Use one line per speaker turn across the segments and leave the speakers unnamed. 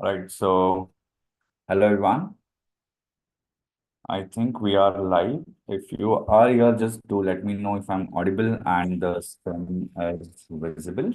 Right. So, hello everyone. I think we are live. If you are here, just do let me know if I'm audible and the screen is visible.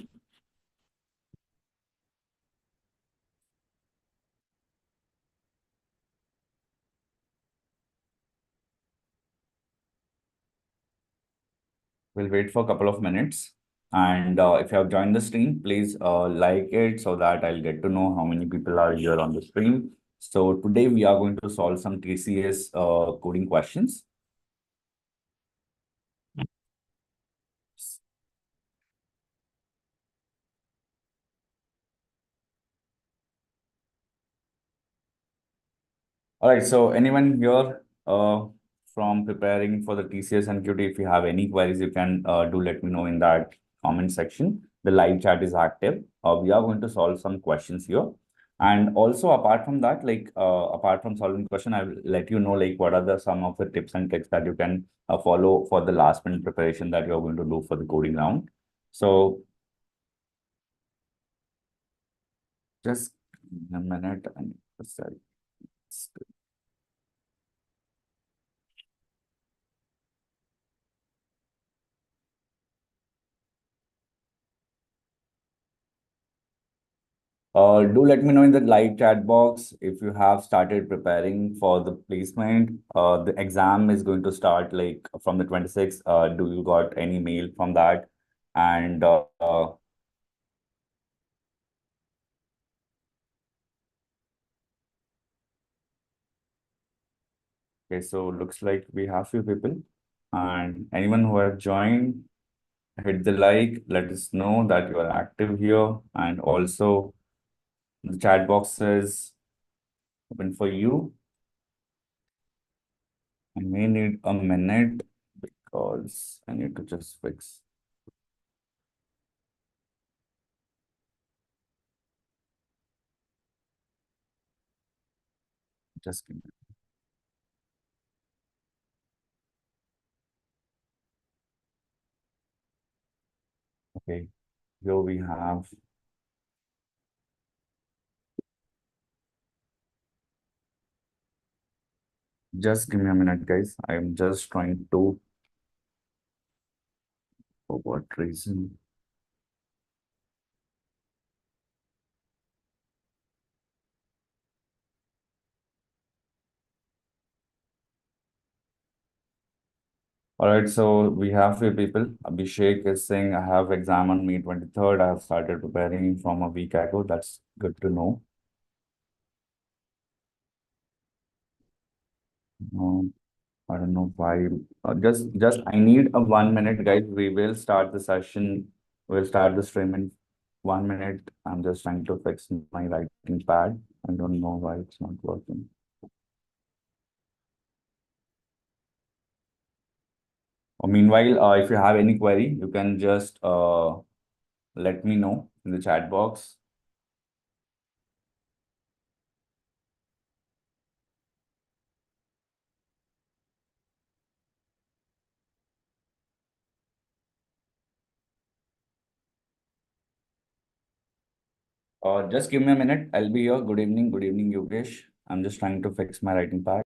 We'll wait for a couple of minutes. And if you have joined the stream, please like it so that I'll get to know how many people are here on the stream. So today we are going to solve some TCS coding questions. All right, so anyone here from preparing for the TCS NQT, if you have any queries, you can do let me know in that comment section. The live chat is active. We are going to solve some questions here. And also apart from that, apart from solving question, I will let you know like what are the some of the tips and tricks that you can follow for the last minute preparation that you're going to do for the coding round. So just a minute and sorry. Do let me know in the live chat box if you have started preparing for the placement. The exam is going to start like from the 26th. Do you got any mail from that? And okay, so looks like we have few people. And anyone who have joined, hit the like, let us know that you are active here. And also the chat box is open for you. I may need a minute because I need to just fix. Just give me. Okay, here we have. Just give me a minute, guys. I'm just trying to. For what reason? All right, so we have few people. Abhishek is saying, I have exam on May 23rd. I have started preparing from a week ago. That's good to know. Um, I don't know why. Just I need a 1 minute, guys. We will start the session. We'll start the stream in 1 minute. I'm just trying to fix my writing pad. I don't know why it's not working. Meanwhile, if you have any query, you can just let me know in the chat box. Just give me a minute. I'll be here. Good evening. Good evening, Yogesh. I'm just trying to fix my writing pad.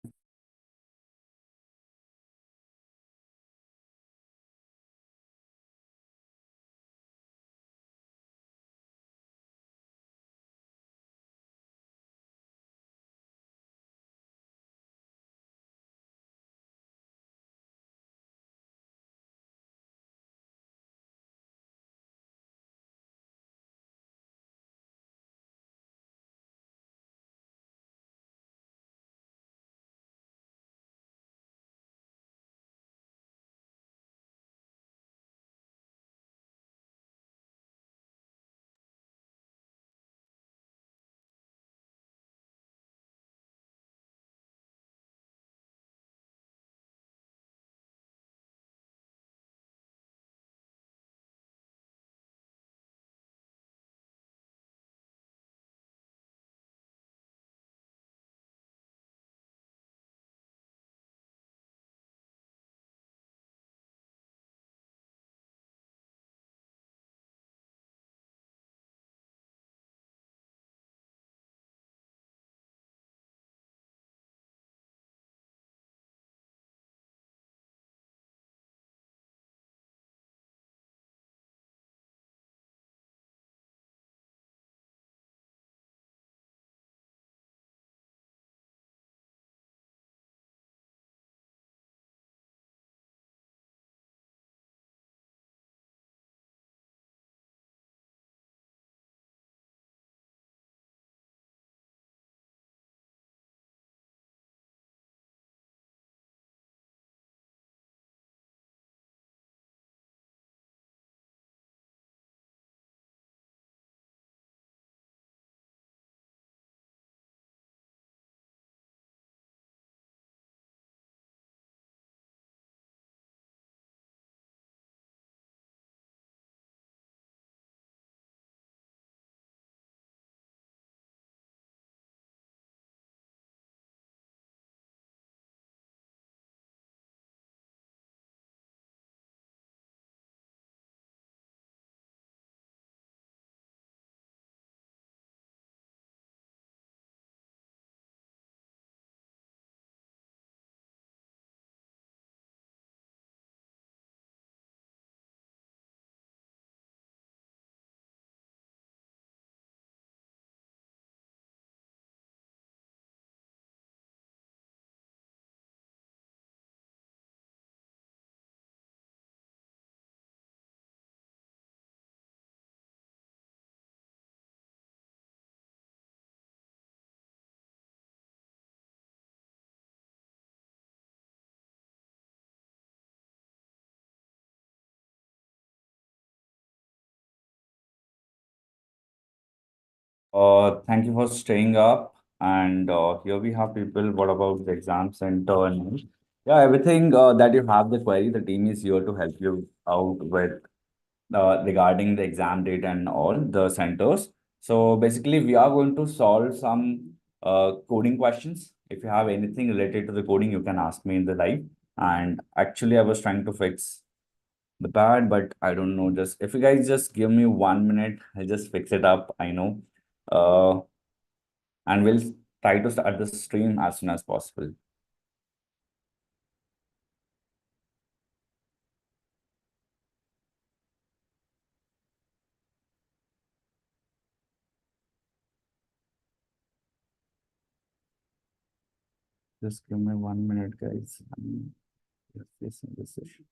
Thank you for staying up. And here we have people. What about the exam center and yeah, everything that you have the query, the team is here to help you out with regarding the exam date and all the centers. So basically, we are going to solve some coding questions. If you have anything related to the coding, you can ask me in the live. And actually, I was trying to fix the pad, but I don't know. Just if you guys just give me 1 minute, I'll just fix it up. I know. Uh, and we'll try to start the stream as soon as possible. Just give me 1 minute, guys. I'm just facing this issue.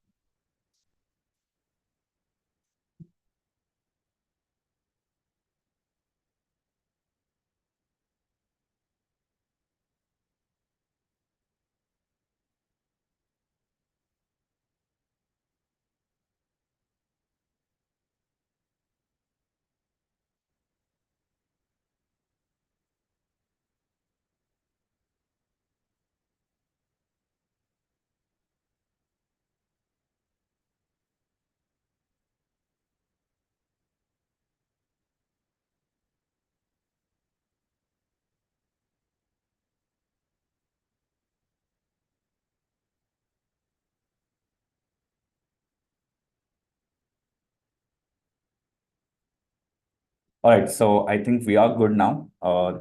All right, so I think we are good now.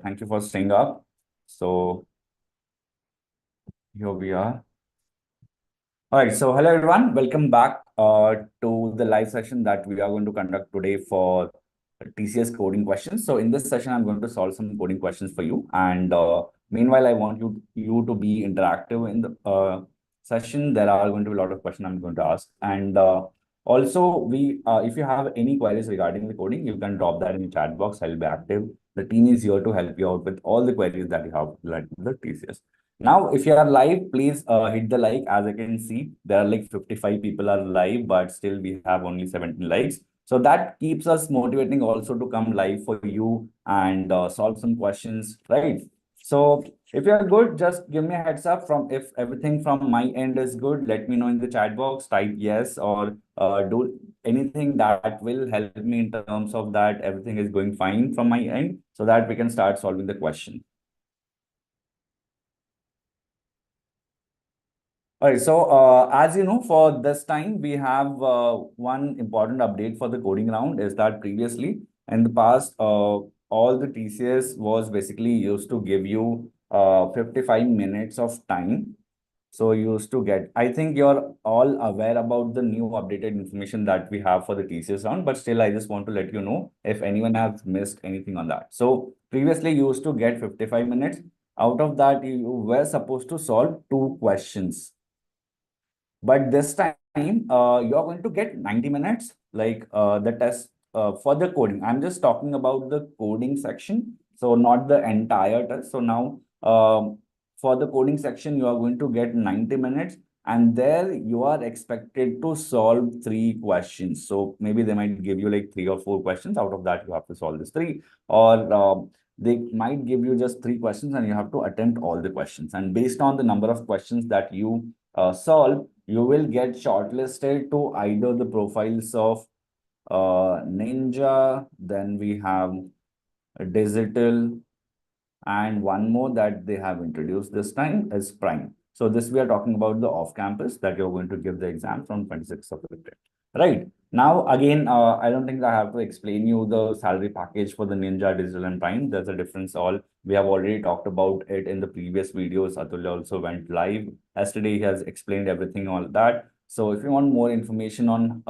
Thank you for staying up. So here we are. All right, so hello everyone, welcome back to the live session that we are going to conduct today for TCS coding questions. So in this session, I'm going to solve some coding questions for you. And meanwhile, I want you to be interactive in the session. There are going to be a lot of questions I'm going to ask. And also, if you have any queries regarding the coding, you can drop that in the chat box. I'll be active. The team is here to help you out with all the queries that you have related to the TCS. Now, if you are live, please hit the like. As I can see, there are like 55 people are live, but still we have only 17 likes. So that keeps us motivating also to come live for you and solve some questions, right? So if you are good, just give me a heads up from if everything from my end is good. Let me know in the chat box. Type yes or do anything that will help me in terms of that everything is going fine from my end, so that we can start solving the question. All right, so as you know, for this time, we have one important update for the coding round is that previously in the past, all the TCS was basically used to give you 55 minutes of time. So you used to get, I think you're all aware about the new updated information that we have for the TCS round, but still, I just want to let you know if anyone has missed anything on that. So previously, you used to get 55 minutes. Out of that, you were supposed to solve two questions, but this time, you're going to get 90 minutes, like the test for the coding. I'm just talking about the coding section, so not the entire test. So now, for the coding section, you are going to get 90 minutes, and there you are expected to solve three questions. So maybe they might give you like three or four questions. Out of that, you have to solve this three, or they might give you just three questions, and you have to attempt all the questions. And based on the number of questions that you solve, you will get shortlisted to either the profiles of Ninja, then we have Digital, and one more that they have introduced this time is Prime. So this we are talking about the off-campus that you're going to give the exam from 26th of April. Right. Now, again, I don't think I have to explain you the salary package for the Ninja, Digital, and Prime. There's a difference all. We have already talked about it in the previous videos. Atul also went live. Yesterday, he has explained everything, all that. So if you want more information on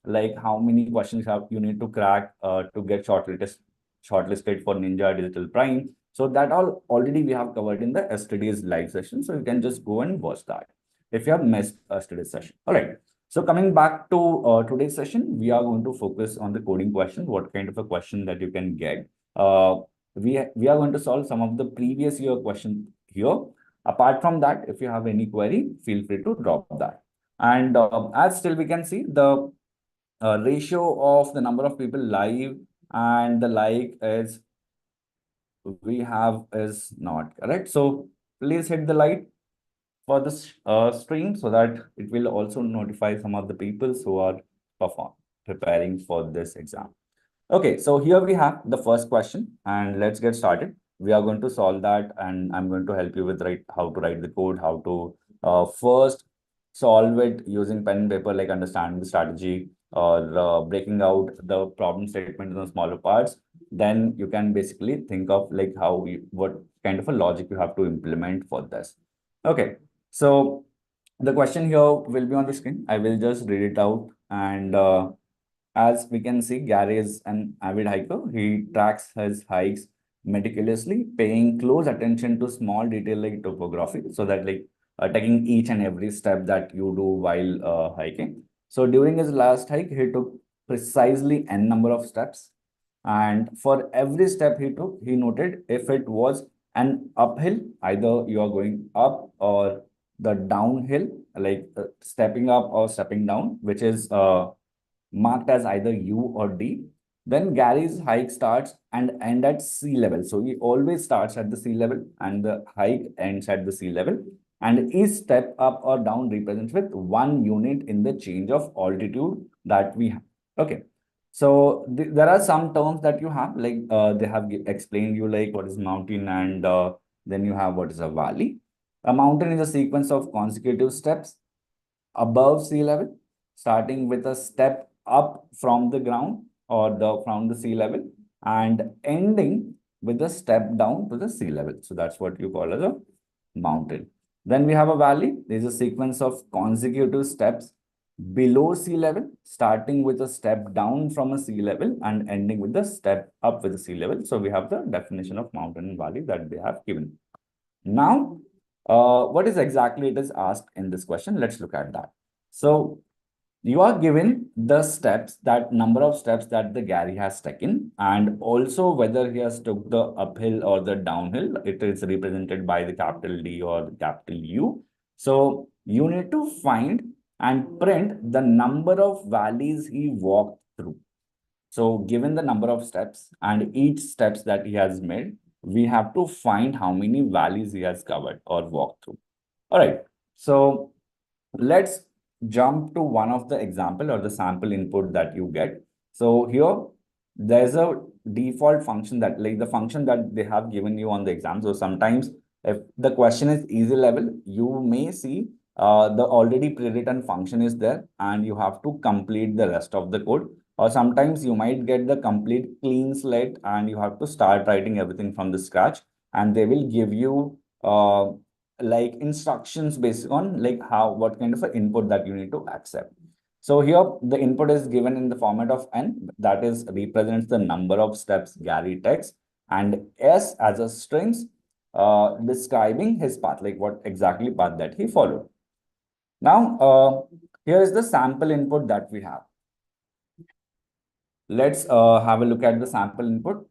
like how many questions you need to crack to get shortlisted for Ninja, Digital, Prime, so that all already we have covered in the yesterday's live session. So you can just go and watch that if you have missed yesterday's session. All right. So coming back to today's session, we are going to focus on the coding question. What kind of a question that you can get? We are going to solve some of the previous year questions here. Apart from that, if you have any query, feel free to drop that. And as still we can see, the ratio of the number of people live and the like is we have is not correct. So please hit the light for this stream so that it will also notify some of the people who are preparing for this exam. Okay, so here we have the first question and let's get started. We are going to solve that and I'm going to help you with how to write the code, how to first solve it using pen and paper, like understanding the strategy or breaking out the problem statement into smaller parts. Then you can basically think of like what kind of a logic you have to implement for this. Okay, so the question here will be on the screen. I will just read it out and as we can see, Gary is an avid hiker. He tracks his hikes meticulously, paying close attention to small detail like topography, so that taking each and every step that you do while hiking. So during his last hike, he took precisely n number of steps, and for every step he took, he noted if it was an uphill, either you are going up or the downhill, like stepping up or stepping down, which is marked as either U or D. Then Gary's hike starts and end at sea level. So he always starts at the sea level and the hike ends at the sea level. And each step up or down represents with 1 unit in the change of altitude that we have. Okay. So there are some terms that you have, like they have explained you like what is mountain and then you have what is a valley. A mountain is a sequence of consecutive steps above sea level, starting with a step up from the ground or from the sea level and ending with a step down to the sea level. So that's what you call as a mountain. Then we have a valley. There's a sequence of consecutive steps below sea level, starting with a step down from a sea level and ending with the step up with the sea level. So we have the definition of mountain and valley that they have given. Now, what is exactly it is asked in this question? Let's look at that. So you are given the steps, that number of steps that the Gary has taken, and also whether he has took the uphill or the downhill. It is represented by the capital D or the capital U. So you need to find and print the number of valleys he walked through. So given the number of steps and each steps that he has made, we have to find how many valleys he has covered or walked through. All right. So let's jump to one of the example or the sample input that you get. So here there's a default function that like the function that they have given you on the exam. So sometimes if the question is easy level, you may see the already pre-written function is there and you have to complete the rest of the code. Or sometimes you might get the complete clean slate and you have to start writing everything from the scratch and they will give you like instructions based on like what kind of an input that you need to accept. So here the input is given in the format of n, that is represents the number of steps Gary takes, and s as a strings describing his path, like what exactly path that he followed. Now here is the sample input that we have. Let's have a look at the sample input.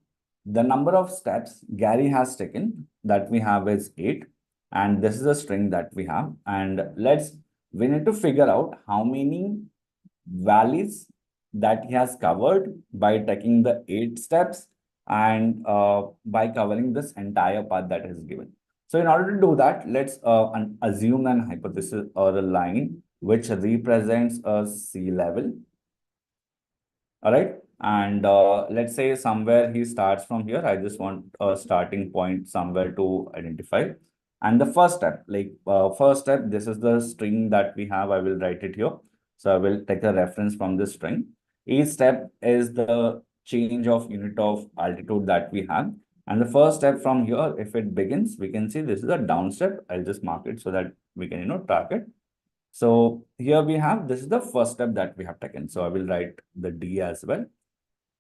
The number of steps Gary has taken that we have is 8. And this is a string that we have. And we need to figure out how many valleys that he has covered by taking the 8 steps and by covering this entire path that is given. So in order to do that, let's assume an hypothesis or a line which represents a sea level. All right. And let's say somewhere he starts from here. I just want a starting point somewhere to identify. And the first step, this is the string that we have. I will write it here. So I will take a reference from this string. Each step is the change of unit of altitude that we have. And the first step from here, if it begins, we can see this is a down step. I'll just mark it so that we can, track it. So here we have, this is the first step that we have taken. So I will write the D as well.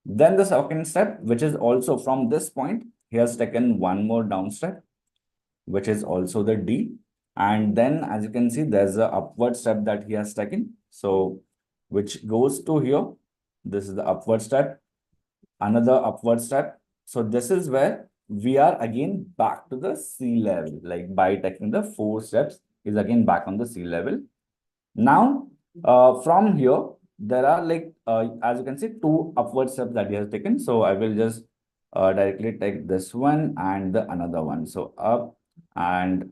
Then the second step, which is also from this point, he has taken one more down step, which is also the D. And then as you can see, there's a upward step that he has taken. So which goes to here. This is the upward step, another upward step. So this is where we are again back to the sea level, like by taking the 4 steps is again back on the sea level. Now, from here, there are as you can see, 2 upward steps that he has taken. So I will just directly take this one and the another one. So up and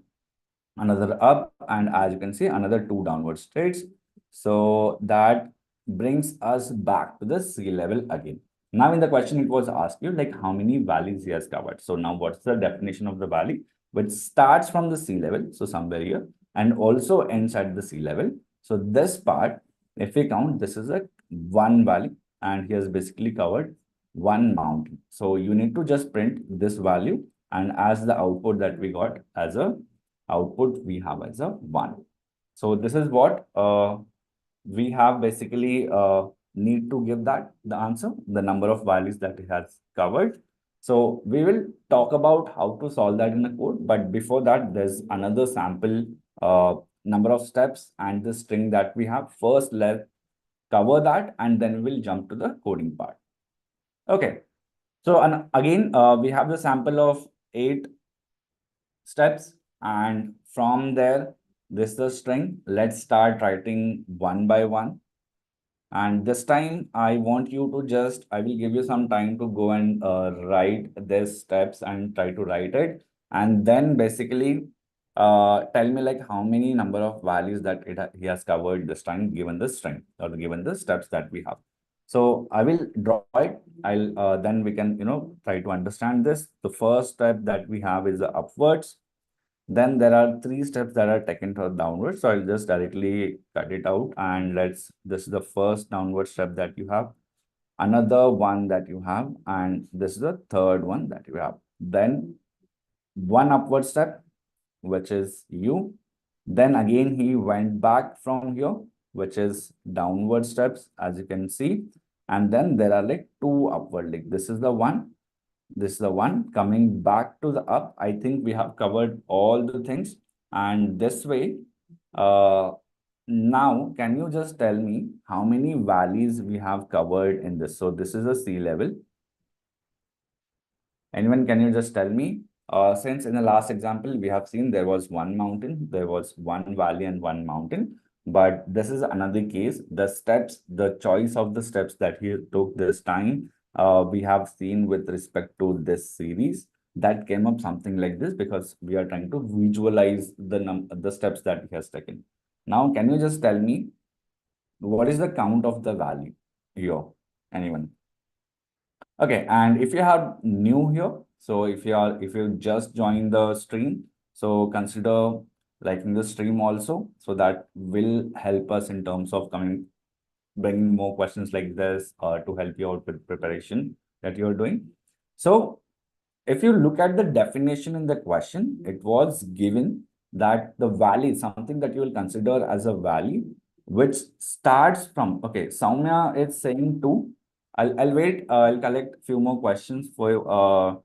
another up, and as you can see, another two downward straights. So that brings us back to the sea level again. Now in the question, it was asked you like how many valleys he has covered. So now what's the definition of the valley? Which starts from the sea level, so somewhere here, and also ends at the sea level. So this part, if we count, this is a one valley, and he has basically covered one mountain. So you need to just print this value, and as the output that we got as a output, we have as a 1. So this is what we have basically need to give that the answer, the number of values that it has covered. So we will talk about how to solve that in the code. But before that, there's another sample number of steps and the string that we have. First, let's cover that, and then we'll jump to the coding part. Okay. So and again, we have the sample of 8 steps, and from there, this is the string. Let's start writing one by one. And this time I want you to just, I will give you some time to go and write these steps and try to write it. And then basically tell me like how many number of values that he has covered this time given the string or given the steps that we have. So I will draw it. I'll then we can, try to understand this. The first step that we have is the upwards. Then there are 3 steps that are taken to downwards. So I'll just directly cut it out, and this is the first downward step that you have, another one that you have, and this is the third one that you have. Then one upward step, which is you. Then again, he went back from here, which is downward steps, as you can see. And then there are like 2 upward, like this is the one, this is the one coming back to the up. I think we have covered all the things. And this way, now can you just tell me how many valleys we have covered in this? So this is a sea level. Anyone, can you just tell me? Since in the last example, we have seen there was one mountain, there was one valley and one mountain. But this is another case. The steps, the choice of the steps that he took this time, we have seen with respect to this series that came up something like this because we are trying to visualize the steps that he has taken. Now, can you just tell me what is the count of the value here? Anyone? Okay, and if you are new here, so if you just join the stream, so consider liking the stream also, so that will help us in terms of bringing more questions like this to help you out with preparation that you're doing. So if you look at the definition in the question, it was given that the valley, something that you will consider as a valley, which starts from, okay, Soumya is saying 2. I'll wait, I'll collect few more questions for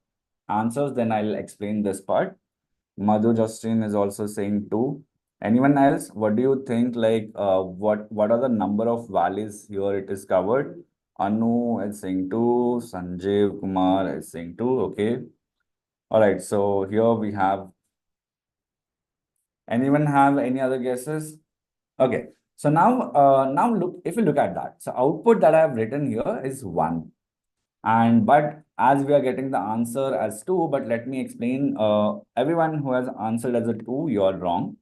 answers, then I'll explain this part. Madhu Justin is also saying 2. Anyone else? What do you think? Like, what are the number of valleys here it is covered? Anu is saying 2. Sanjeev Kumar is saying 2. Okay. All right. So here we have. Anyone have any other guesses? Okay. So now look, if you look at that, so output that I have written here is 1. And but as we are getting the answer as 2, but let me explain, everyone who has answered as a 2, you are wrong.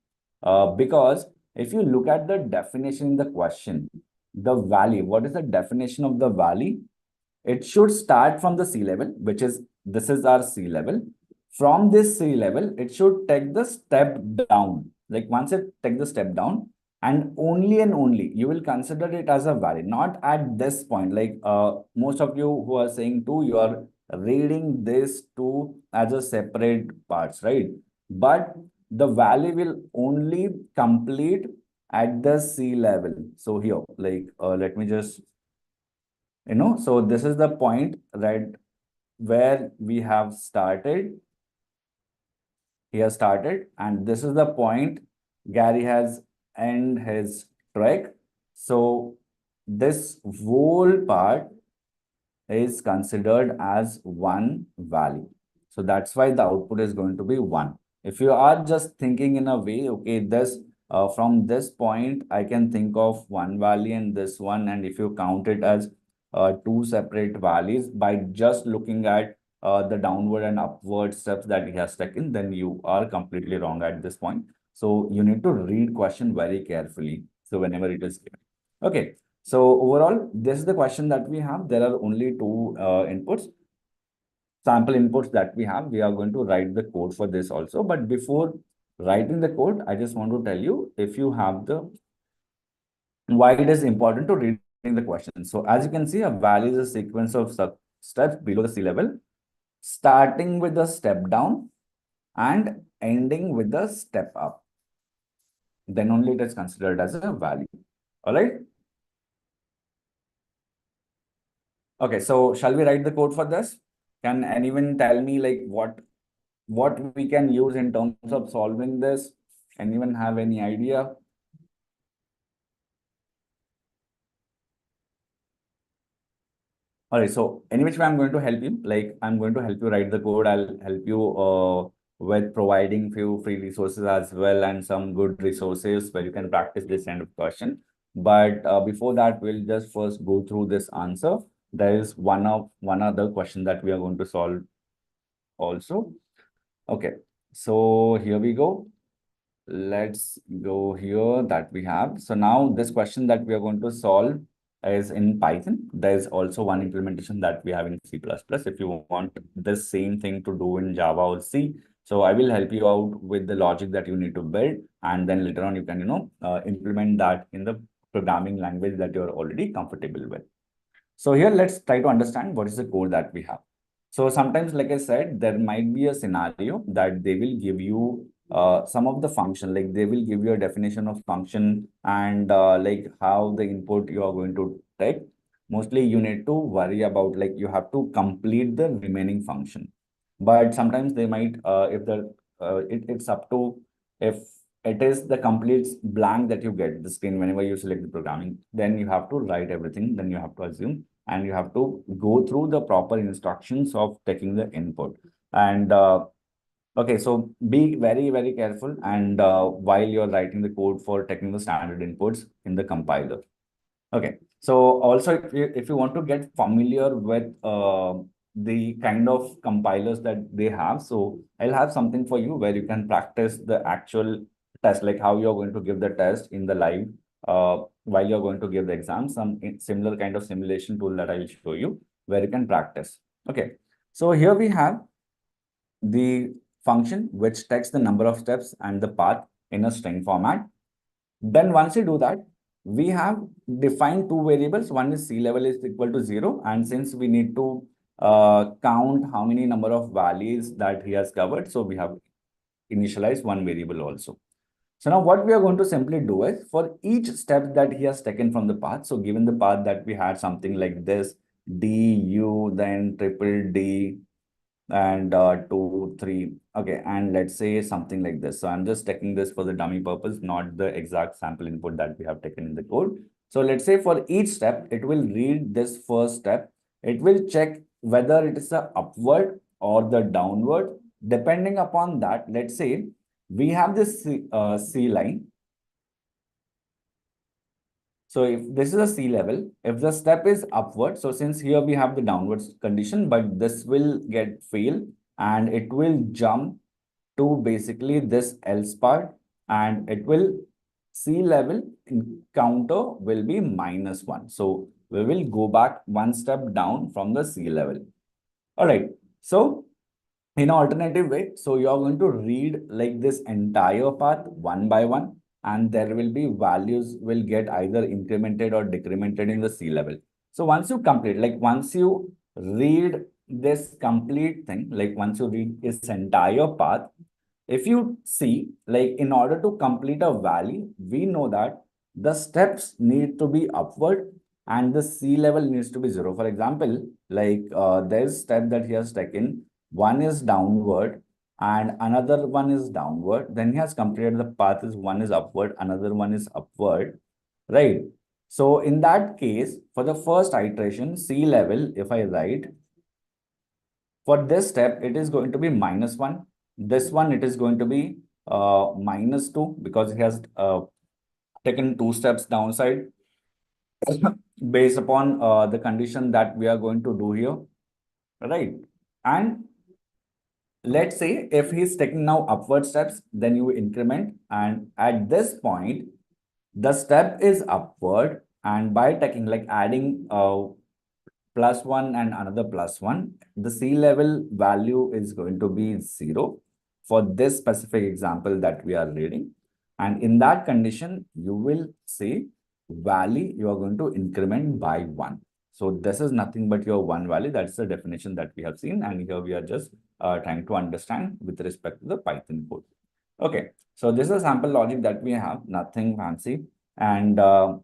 Because if you look at the definition in the question, the valley, what is the definition of the valley? It should start from the sea level, which is, this is our sea level. From this sea level, it should take the step down. Like once it take the step down, and only you will consider it as a valley, not at this point. Like most of you who are saying 2, you are reading this 2 as a separate parts, right? But the valley will only complete at the sea level. So here, like let me just, so this is the point, right, where we have started. He has started, and this is the point Gary has end his trek. So this whole part is considered as one value. So that's why the output is going to be 1. If you are just thinking in a way, okay, this from this point, I can think of one value and this one, and if you count it as 2 separate values by just looking at the downward and upward steps that he has taken, then you are completely wrong at this point. So you need to read question very carefully. So whenever it is given. Okay. So overall, this is the question that we have. There are only two inputs, sample inputs that we have. We are going to write the code for this also. But before writing the code, I just want to tell you if you have the why it is important to reading the question. So as you can see, a valley is a sequence of steps below the sea level, starting with the step down and ending with the step up. Then only it is considered as a valley. All right. Okay. So shall we write the code for this? Can anyone tell me like what we can use in terms of solving this? Anyone have any idea? All right. So in which way I'm going to help you. Like I'm going to help you write the code. I'll help you with providing few free resources as well and some good resources where you can practice this kind of question. But before that, we'll just first go through this answer. There is one other question that we are going to solve also. Okay. So here we go. Let's go here that we have. So now this question that we are going to solve is in Python. There's also one implementation that we have in C++. If you want the same thing to do in Java or C, so I will help you out with the logic that you need to build, and then later on you can, implement that in the programming language that you're already comfortable with. So here, let's try to understand what is the code that we have. So sometimes, like I said, there might be a scenario that they will give you some of the function, like they will give you a definition of function and like how the input you are going to take. Mostly you need to worry about like you have to complete the remaining function. But sometimes they might, if it's up to if it is the complete blank that you get the screen whenever you select the programming, then you have to write everything, then you have to assume and you have to go through the proper instructions of taking the input. And okay, so be very, very careful and while you're writing the code for taking the standard inputs in the compiler. Okay. So also, if you want to get familiar with the kind of compilers that they have, so I'll have something for you where you can practice the actual test, like how you're going to give the test in the live while you're going to give the exam. Some similar kind of simulation tool that I'll show you where you can practice. Okay. So here we have the function which takes the number of steps and the path in a string format. Then once you do that, we have defined two variables. One is sea level is equal to 0. And since we need to count how many number of valleys that he has covered, so we have initialized one variable also. So now what we are going to simply do is for each step that he has taken from the path. So given the path that we had something like this, D, U, then triple D, and 2, 3. Okay, and let's say something like this. So I'm just taking this for the dummy purpose, not the exact sample input that we have taken in the code. So let's say for each step, it will read this first step. It will check whether it is the upward or the downward. Depending upon that, let's say we have this C line. So if this is a sea level, if the step is upward, so since here we have the downwards condition, but this will get fail and it will jump to basically this else part and it will sea level counter will be -1. So we will go back one step down from the sea level. All right. So in an alternative way, so you are going to read like this entire path one by one, and there will be values will get either incremented or decremented in the sea level. So once you complete, like once you read this complete thing, like once you read this entire path, if you see, like in order to complete a valley, we know that the steps need to be upward and the sea level needs to be 0. For example, like there's step that he has taken, one is downward and another one is downward. Then he has completed the path is one is upward, another one is upward, right? So in that case, for the first iteration, sea level, if I write, for this step, it is going to be -1. This one, it is going to be -2 because he has taken two steps downside based upon the condition that we are going to do here, right? And let's say if he's taking now upward steps, then you increment. And at this point, the step is upward. And by taking like adding +1 and another +1, the sea level value is going to be 0 for this specific example that we are reading. And in that condition, you will see valley, you are going to increment by 1. So this is nothing but your 1 valley. That's the definition that we have seen. And here we are just trying to understand with respect to the Python code. Okay, so this is a sample logic that we have, nothing fancy. And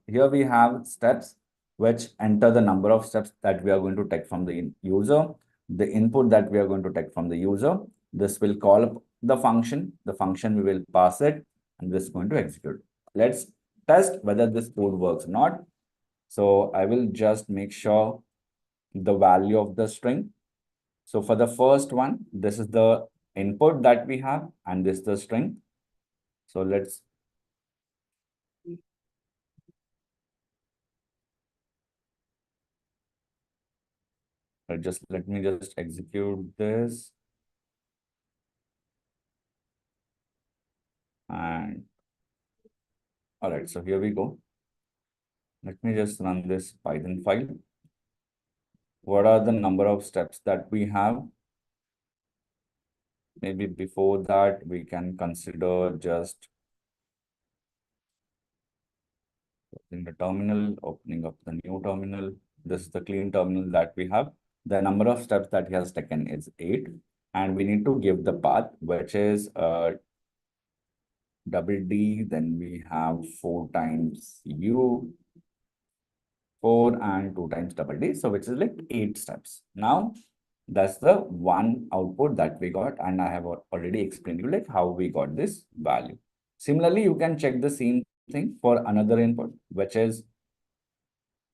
here we have steps which enter the number of steps that we are going to take from the user, the input that we are going to take from the user. This will call up the function we will pass it, and this is going to execute. Let's test whether this code works or not. So I will just make sure the value of the string. So for the first one, this is the input that we have, and this is the string. So let's let me just execute this. And all right, so here we go. Let me just run this Python file. What are the number of steps that we have? Maybe before that, we can consider just in the terminal, opening up the new terminal. This is the clean terminal that we have. The number of steps that he has taken is 8. And we need to give the path, which is double D. Then we have 4 times U, 4 and 2 times double D. So which is like 8 steps. Now, that's the one output that we got. And I have already explained you like how we got this value. Similarly, you can check the same thing for another input, which is,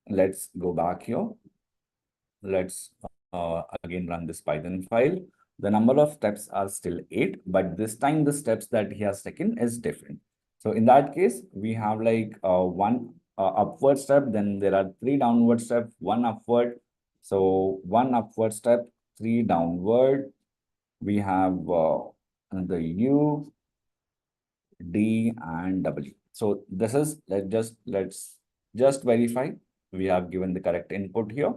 let's go back here. Let's again run this Python file. The number of steps are still 8, but this time the steps that he has taken is different. So in that case, we have like one upward step, then there are 3 downward steps, 1 upward. So 1 upward step, 3 downward. We have the U, D, and W. So this is, let's just verify we have given the correct input here.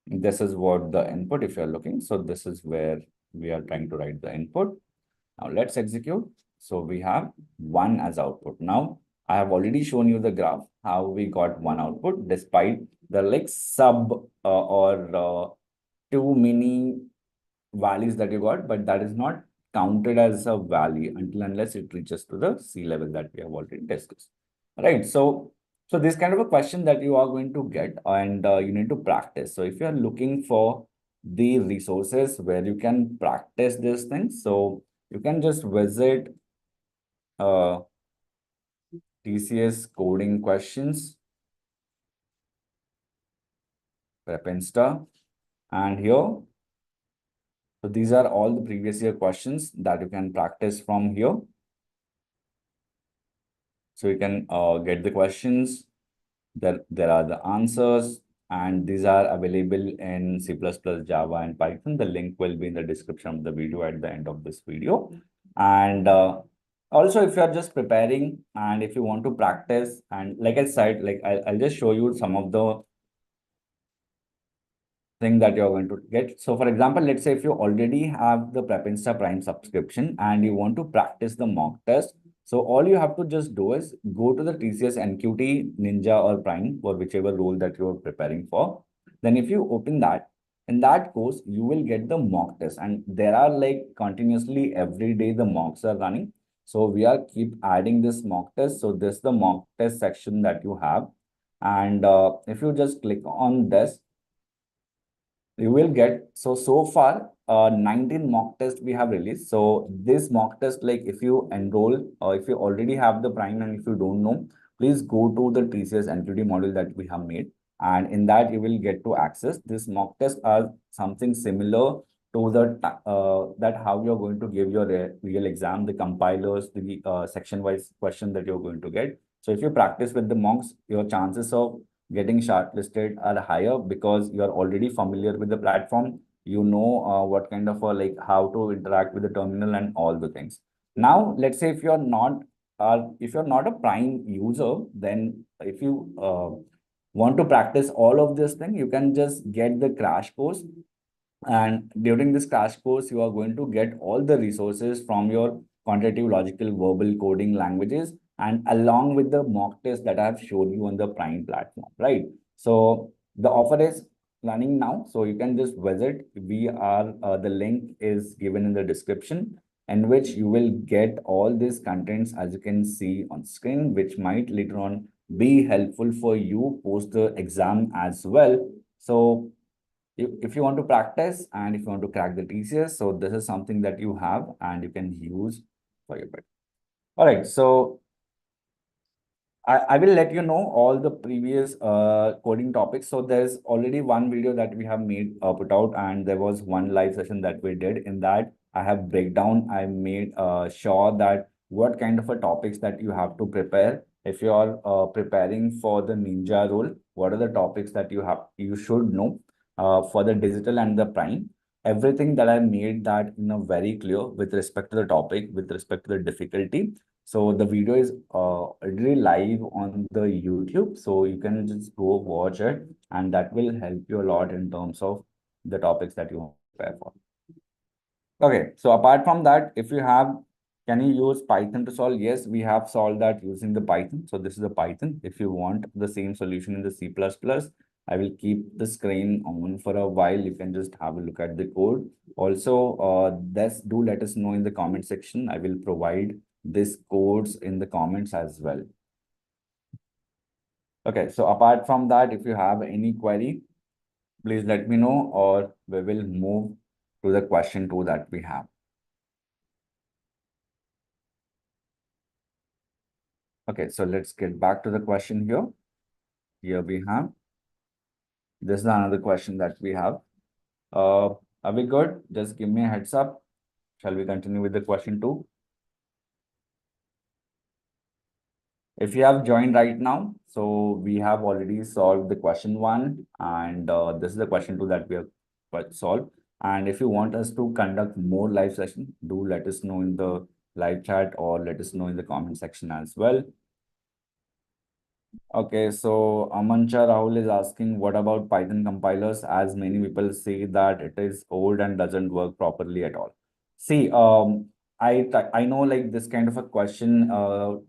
This is what the input, if you're looking. So this is where we are trying to write the input. Now let's execute. So we have 1 as output. Now I have already shown you the graph, how we got 1 output despite the like sub or too many values that you got, but that is not counted as a value until unless it reaches to the sea level that we have already discussed. Right. So this kind of a question that you are going to get, and you need to practice. So if you are looking for the resources where you can practice these things, so you can just visit TCS coding questions, Prep Insta, and here. So these are all the previous year questions that you can practice from here. So you can get the questions. There are the answers, and these are available in C++, Java, and Python. The link will be in the description of the video at the end of this video. And also, if you are just preparing and if you want to practice, and like I said, like I'll just show you some of the thing that you're going to get. So for example, let's say if you already have the Prep Insta Prime subscription and you want to practice the mock test, so all you have to just do is go to the TCS NQT, Ninja or Prime for whichever role that you're preparing for. Then if you open that, in that course, you will get the mock test, and there are like continuously every day the mocks are running. So we are keep adding this mock test. So this is the mock test section that you have. And if you just click on this, you will get, so far 19 mock tests we have released. So this mock test, like if you enroll or if you already have the Prime, and if you don't know, please go to the TCS NQT module that we have made, and in that you will get to access this mock test as something similar to the that how you're going to give your real exam, the compilers, the section wise question that you're going to get. So if you practice with the mocks, your chances of getting shortlisted are higher because you are already familiar with the platform. you know what kind of like how to interact with the terminal and all the things. Now, let's say if you're not a Prime user, then if you want to practice all of this thing, you can just get the crash course, and during this crash course, you are going to get all the resources from your quantitative, logical, verbal coding languages, and along with the mock test that I have showed you on the Prime platform, right? So the offer is running now, so you can just visit. The link is given in the description, in which you will get all these contents as you can see on screen, which might later on be helpful for you post the exam as well. So if you want to practice and if you want to crack the TCS, so this is something that you have and you can use for your bit. All right, so I will let you know all the previous coding topics. So there's already one video that we have made put out, and there was one live session that we did. In that, I have breakdown. I made sure that what kind of a topics that you have to prepare. If you are preparing for the ninja role, what are the topics that you should know for the digital and the Prime. Everything that I made that very clear with respect to the topic, with respect to the difficulty. So the video is already live on the YouTube, so you can just go watch it, and that will help you a lot in terms of the topics that you want to prepare for. Okay, so apart from that, if you have, can you use Python to solve? Yes, we have solved that using the Python. So this is the Python. If you want the same solution in the C++, I will keep the screen on for a while. You can just have a look at the code. Also, do let us know in the comment section. I will provide this codes in the comments as well. Okay, so apart from that, if you have any query, please let me know, or we will move to the question 2 that we have. Okay, so let's get back to the question here. Here we have, this is another question that we have. Are we good? Just give me a heads up. Shall we continue with the question 2? If you have joined right now, so we have already solved the question 1, and this is the question 2 that we have solved. And if you want us to conduct more live session, do let us know in the live chat or let us know in the comment section as well. Okay, so Amancha Rahul is asking, what about Python compilers? As many people say that it is old and doesn't work properly at all. See, I know like this kind of a question,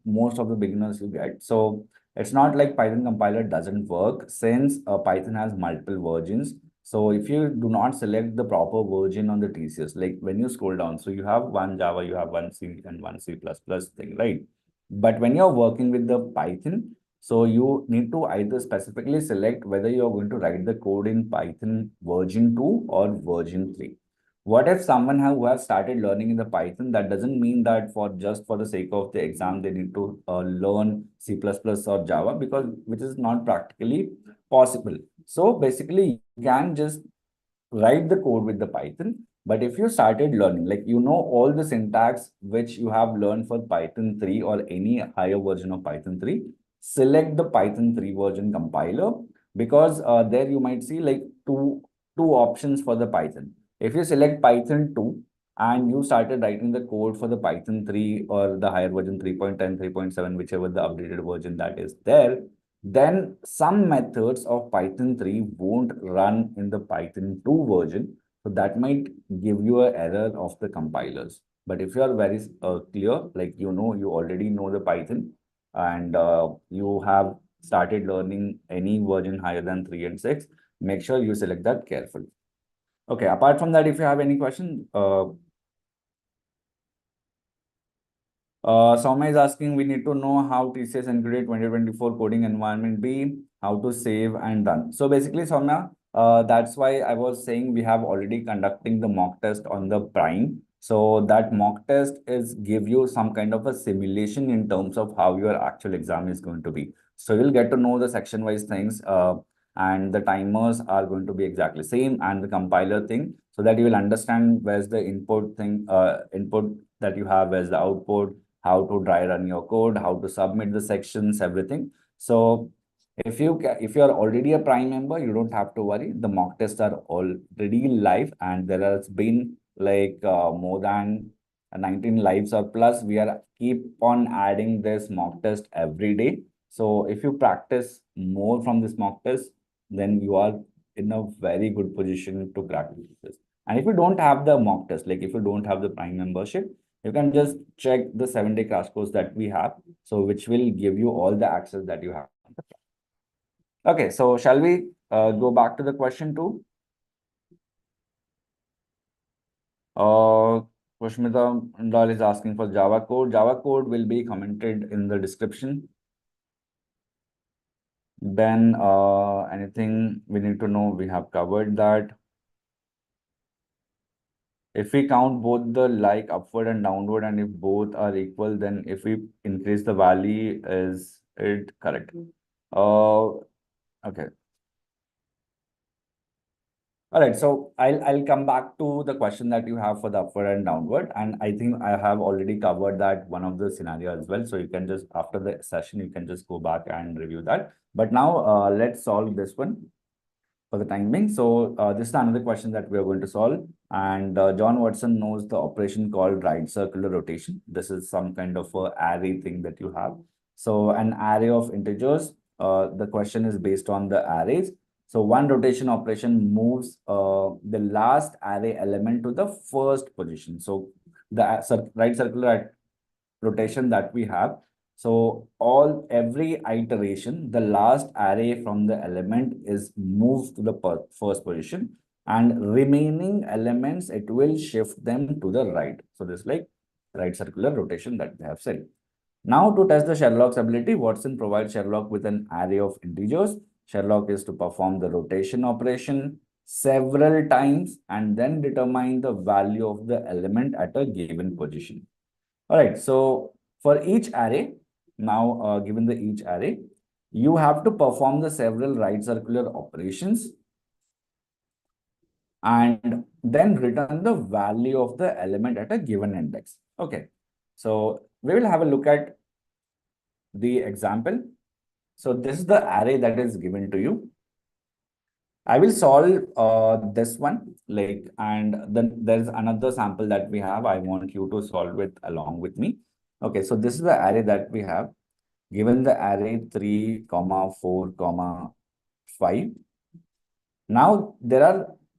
most of the beginners will get. So it's not like Python compiler doesn't work, since Python has multiple versions. So if you do not select the proper version on the TCS, like when you scroll down, so you have one Java, you have one C and one C++ thing, right? But when you're working with the Python, so you need to either specifically select whether you're going to write the code in Python version 2 or version 3. What if someone who has started learning in the Python, that doesn't mean that for just for the sake of the exam, they need to learn C++ or Java, because which is not practically possible. So basically, you can just write the code with the Python. But if you started learning, like all the syntax which you have learned for Python 3 or any higher version of Python 3, select the Python 3 version compiler, because there you might see like two options for the Python. If you select Python 2 and you started writing the code for the Python 3 or the higher version 3.10, 3.7, whichever the updated version that is there, then some methods of Python 3 won't run in the Python 2 version. So that might give you an error of the compilers. But if you are very clear, like you already know the Python, and you have started learning any version higher than 3 and 6, make sure you select that carefully. Okay, apart from that, if you have any question, Soumya is asking, we need to know how TCS NQT 2024 coding environment be, how to save and run. So basically, Soumya, that's why I was saying we have already conducting the mock test on the Prime. So that mock test is give you some kind of a simulation in terms of how your actual exam is going to be. So you'll get to know the section-wise things, and the timers are going to be exactly same, and the compiler thing, so that you will understand where's the input thing, input that you have, where's the output, how to dry run your code, how to submit the sections, everything. So If you are already a Prime member, you don't have to worry. The mock tests are already live, and there has been like more than 19 lives or plus. We are keep on adding this mock test every day. So if you practice more from this mock test, then you are in a very good position to crack this. And if you don't have the mock test, like if you don't have the Prime membership, you can just check the 7-day crash course that we have. So which will give you all the access that you have. Okay, so shall we go back to the question two? Uh, Pushmita Ndal is asking for Java code. Java code will be commented in the description. Then anything we need to know, we have covered that. If we count both the like upward and downward, and if both are equal, then if we increase the value, is it correct? Okay. All right, so I'll come back to the question that you have for the upward and downward, and I think I have already covered that one of the scenario as well. So you can just after the session you can just go back and review that. But now let's solve this one for the time being. So this is another question that we are going to solve. And John Watson knows the operation called right circular rotation. This is some kind of a array thing that you have. So an array of integers. The question is based on the arrays. So one rotation operation moves the last array element to the first position. So the right circular rotation that we have. So every iteration, the last array from the element is moved to the first position, and remaining elements, it will shift them to the right. So this is like right circular rotation that they have said. Now to test the Sherlock's ability, Watson provides Sherlock with an array of integers. Sherlock is to perform the rotation operation several times and then determine the value of the element at a given position. All right, so for each array, now given the each array, you have to perform the several right circular operations and then return the value of the element at a given index. Okay, so we will have a look at the example. So this is the array that is given to you. I will solve this one, like, and then there's another sample that we have. I want you to solve it along with me. Okay, so this is the array that we have. Given the array 3, comma 4, comma 5. Now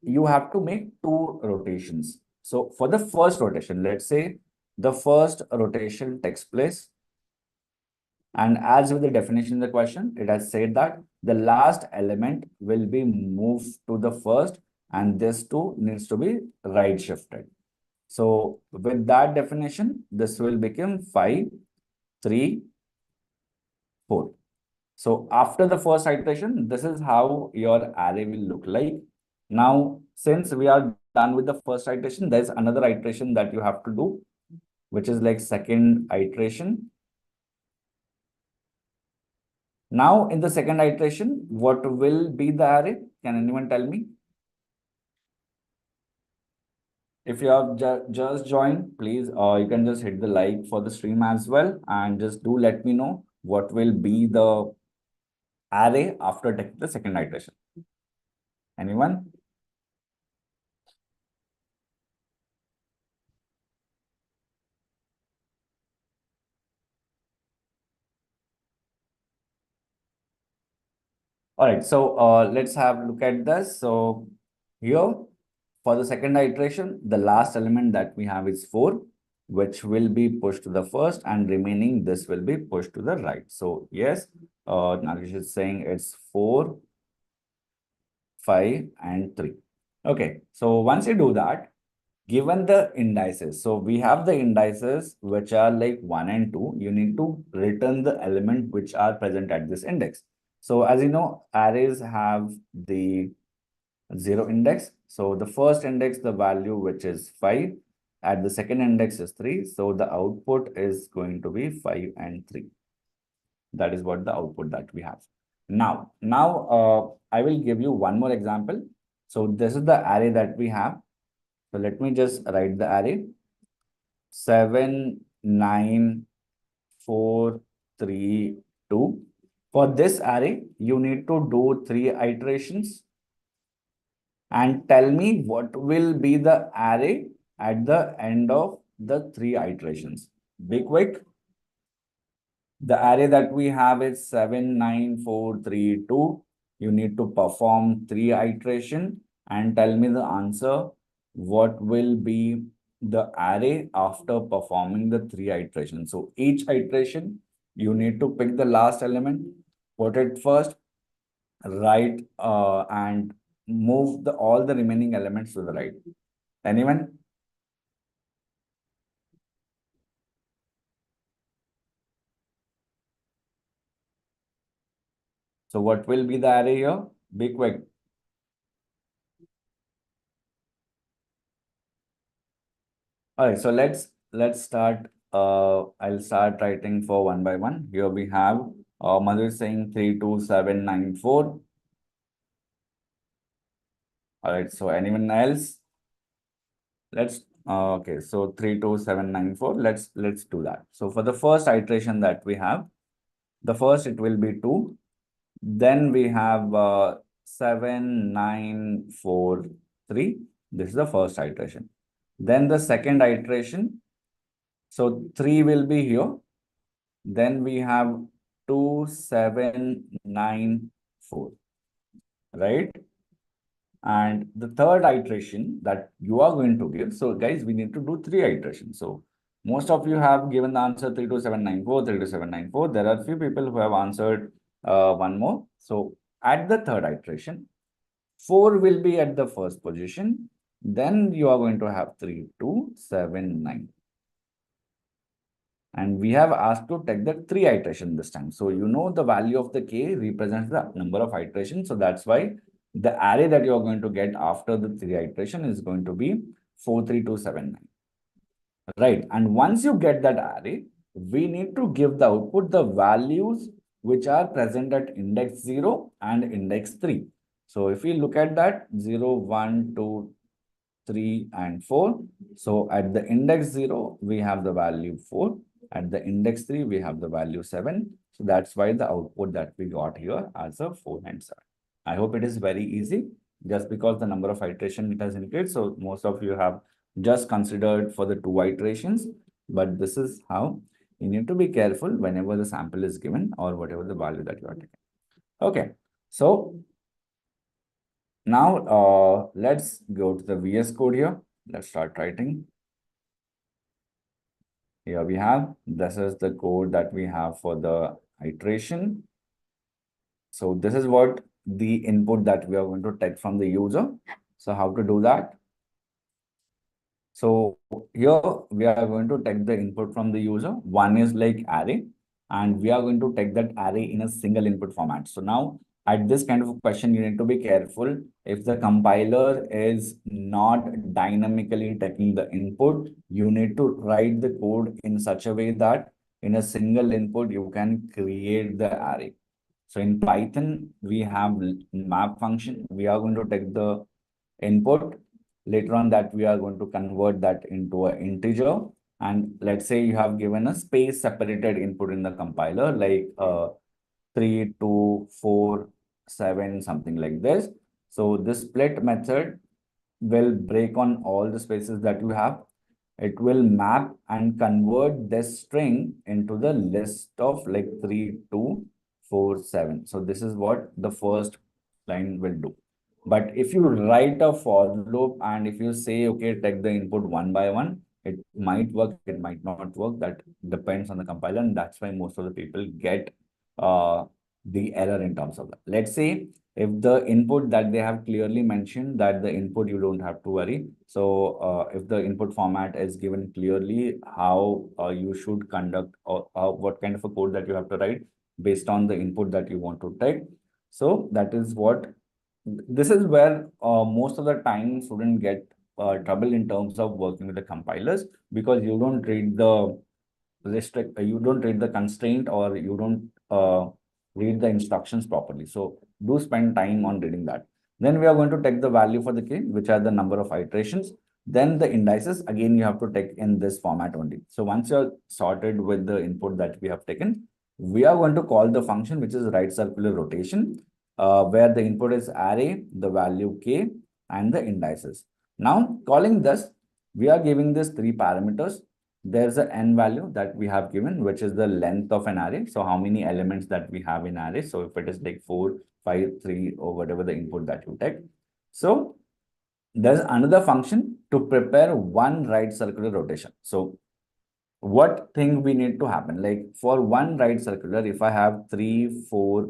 you have to make two rotations. So for the first rotation, let's say the first rotation takes place. And as with the definition in the question, it has said that the last element will be moved to the first, and this too needs to be right shifted. So with that definition, this will become 5, 3, 4. So after the first iteration, this is how your array will look like. Now, since we are done with the first iteration, there's another iteration that you have to do, which is like second iteration. Now, in the second iteration, what will be the array? Can anyone tell me? If you have just joined, please, you can just hit the like for the stream as well. And just do let me know what will be the array after taking the second iteration. Anyone? All right, so let's have a look at this. So here, for the second iteration, the last element that we have is 4, which will be pushed to the first, and remaining this will be pushed to the right. So yes, Nagesh is saying it's 4, 5, and 3. Okay, so once you do that, given the indices, so we have the indices which are like 1 and 2, you need to return the element which are present at this index. So as you know, arrays have the 0 index. So the first index, the value which is 5, at the second index is 3. So the output is going to be 5 and 3. That is what the output that we have. Now, I will give you one more example. So this is the array that we have. So let me just write the array 7, 9, 4, 3, 2. For this array, you need to do 3 iterations and tell me what will be the array at the end of the 3 iterations. Be quick. The array that we have is 7, 9, 4, 3, 2. You need to perform 3 iterations and tell me the answer. What will be the array after performing the 3 iterations? So each iteration, you need to pick the last element, put it first, right, and move all the remaining elements to the right. Anyone? So what will be the array here? Be quick. All right, so let's start. I'll start writing for one by one. Here we have Madhu is saying 32794. All right, so anyone else? Let's okay, so 32794. Let's do that. So for the first iteration that we have, the first it will be 2. Then we have 7943. This is the first iteration. Then the second iteration. So 3 will be here. Then we have 2794, right? And the third iteration that you are going to give. So guys, we need to do 3 iterations. So most of you have given the answer 32794, 32794. There are few people who have answered one more. So at the third iteration, 4 will be at the first position. Then you are going to have 3279. And we have asked to take the 3 iteration this time. So you know the value of the k represents the number of iterations. So that's why the array that you are going to get after the 3 iteration is going to be 43279. Right. And once you get that array, we need to give the output the values which are present at index 0 and index 3. So if we look at that 0, 1, 2, 3, and 4. So at the index 0, we have the value 4. At the index 3, we have the value 7. So that's why the output that we got here as a 4 and 7. I hope it is very easy just because the number of iteration it has increased. So most of you have just considered for the 2 iterations, but this is how you need to be careful whenever the sample is given or whatever the value that you are taking. Okay, so now let's go to the VS Code here. Let's start writing. Here we have, this is the code that we have for the iteration. So this is what the input that we are going to take from the user. So how to do that? So here we are going to take the input from the user. One is like array, and we are going to take that array in a single input format. So now at this kind of a question, you need to be careful. If the compiler is not dynamically taking the input, you need to write the code in such a way that in a single input, you can create the array. So in Python, we have map function. We are going to take the input. Later on that, we are going to convert that into an integer. And let's say you have given a space separated input in the compiler, like 3, 2, 4, 7, something like this. So this split method will break on all the spaces that you have. It will map and convert this string into the list of like 3, 2, 4, 7. So this is what the first line will do. But if you write a for loop and if you say, okay, take the input one by one, it might work, it might not work. That depends on the compiler. And that's why most of the people get the error in terms of that. Let's say if the input that they have clearly mentioned that the input you don't have to worry. So if the input format is given clearly how you should conduct or what kind of a code that you have to write based on the input that you want to take. So that is what, this is where most of the time students get trouble in terms of working with the compilers, because you don't read the you don't read the constraint, or you don't read the instructions properly. So do spend time on reading that. Then we are going to take the value for the k, which are the number of iterations. Then the indices, again, you have to take in this format only. So once you're sorted with the input that we have taken, we are going to call the function which is right circular rotation, where the input is array, the value k, and the indices. Now, calling this, we are giving this three parameters. There's an n value that we have given, which is the length of an array. So how many elements that we have in array. So if it is like 4, 5, 3, or whatever the input that you take. So there's another function to prepare one right circular rotation. So what thing we need to happen? Like for one right circular, if I have 3, 4,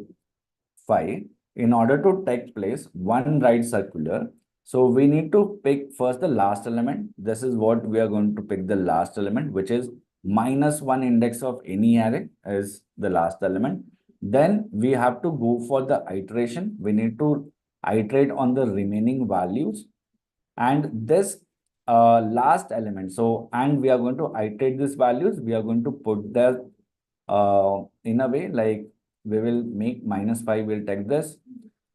5, in order to take place one right circular, so we need to pick first the last element. This is what we are going to pick, the last element, which is -1 index of any array is the last element. Then we have to go for the iteration. We need to iterate on the remaining values and this last element. So, and we are going to iterate these values. We are going to put that in a way like we will make -5, we'll take this.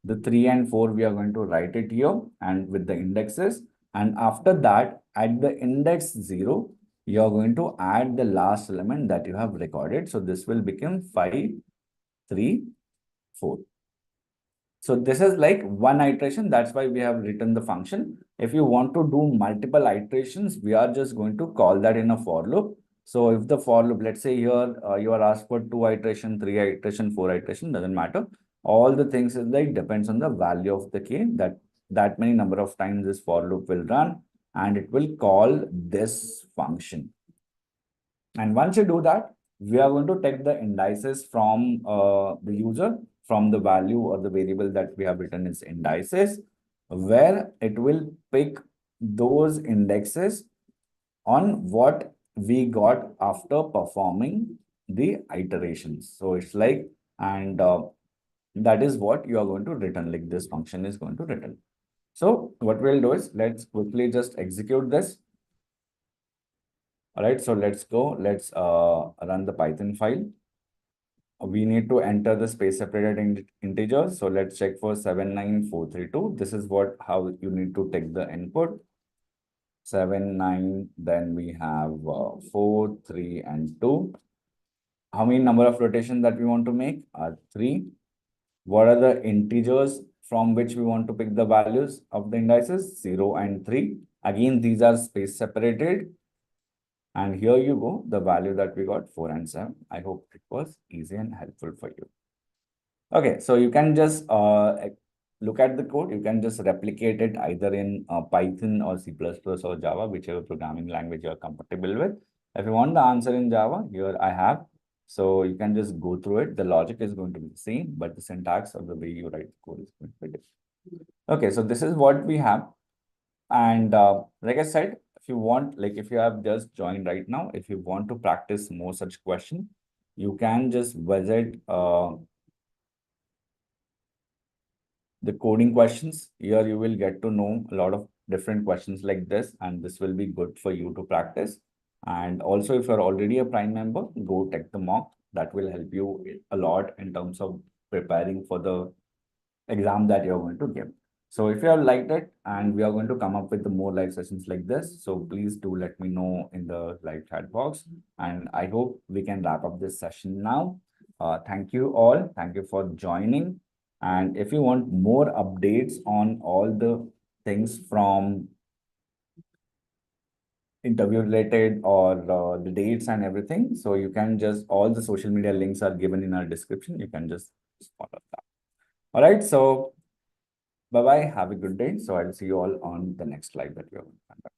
The 3 and 4, we are going to write it here and with the indexes. And after that, at the index 0, you are going to add the last element that you have recorded. So this will become 5, 3, 4. So this is like one iteration. That's why we have written the function. If you want to do multiple iterations, we are just going to call that in a for loop. So if the for loop, let's say here you are asked for 2 iteration, 3 iteration, 4 iteration, doesn't matter. All the things is like depends on the value of the k, that many number of times this for loop will run and it will call this function. And once you do that, we are going to take the indices from the user, from the value or the variable that we have written is indices, where it will pick those indexes on what we got after performing the iterations. So it's like, and that is what you are going to return, like this function is going to return. So what we'll do is let's quickly just execute this. All right, so let's go. Let's run the Python file. We need to enter the space separated integers. So let's check for 79432. This is what how you need to take the input. 7, 9, then we have 4, 3, and 2. How many number of rotations that we want to make are 3. What are the integers from which we want to pick the values of the indices? 0 and 3. Again, these are space separated. And here you go, the value that we got 4 and 7. I hope it was easy and helpful for you. Okay, so you can just look at the code. You can just replicate it either in Python or C++ or Java, whichever programming language you are comfortable with. If you want the answer in Java, here I have. So you can just go through it. The logic is going to be the same, but the syntax of the way you write the code is going to be different. Okay, so this is what we have. And like I said, if you want, like if you have just joined right now, if you want to practice more such question, you can just visit the coding questions. Here you will get to know a lot of different questions like this, and this will be good for you to practice. And also, if you're already a Prime member, go take the mock. That will help you a lot in terms of preparing for the exam that you're going to give. So if you have liked it and we are going to come up with the more live sessions like this, so please do let me know in the live chat box. And I hope we can wrap up this session now. Thank you all. Thank you for joining. And if you want more updates on all the things from interview related or the dates and everything, so you can just, all the social media links are given in our description. You can just follow that. All right. So bye-bye. Have a good day. So I'll see you all on the next live that we are going to conduct.